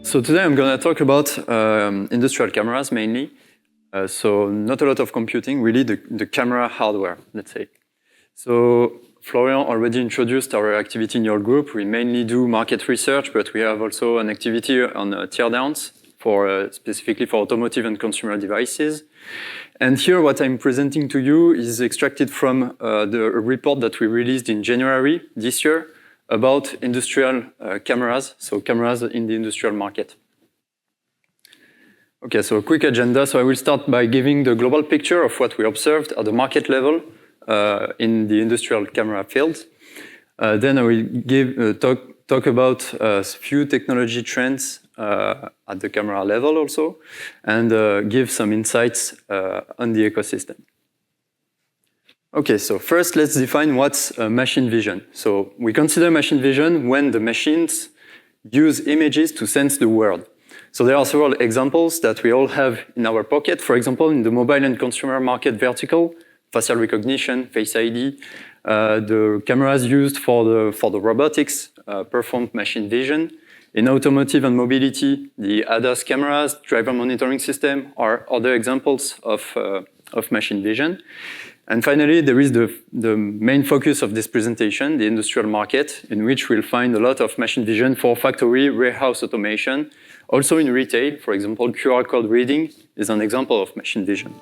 So today I'm going to talk about industrial cameras mainly. So not a lot of computing, really the camera hardware, let's say. So Florian already introduced our activity in your group. We mainly do market research, but we have also an activity on teardowns for specifically for automotive and consumer devices. And here what I'm presenting to you is extracted from the report that we released in January this year about industrial cameras, so cameras in the industrial market. Okay, so a quick agenda. So I will start by giving the global picture of what we observed at the market level in the industrial camera field. Then I will talk about a few technology trends at the camera level also, and give some insights on the ecosystem. Okay, so first let's define what's machine vision. So we consider machine vision when the machines use images to sense the world. So there are several examples that we all have in our pocket. For example, in the mobile and consumer market vertical, facial recognition, Face ID, the cameras used for the robotics perform machine vision. In automotive and mobility, the ADAS cameras, driver monitoring system are other examples of machine vision. And finally, there is the main focus of this presentation, the industrial market, in which we'll find a lot of machine vision for factory, warehouse automation. Also in retail, for example, QR code reading is an example of machine vision.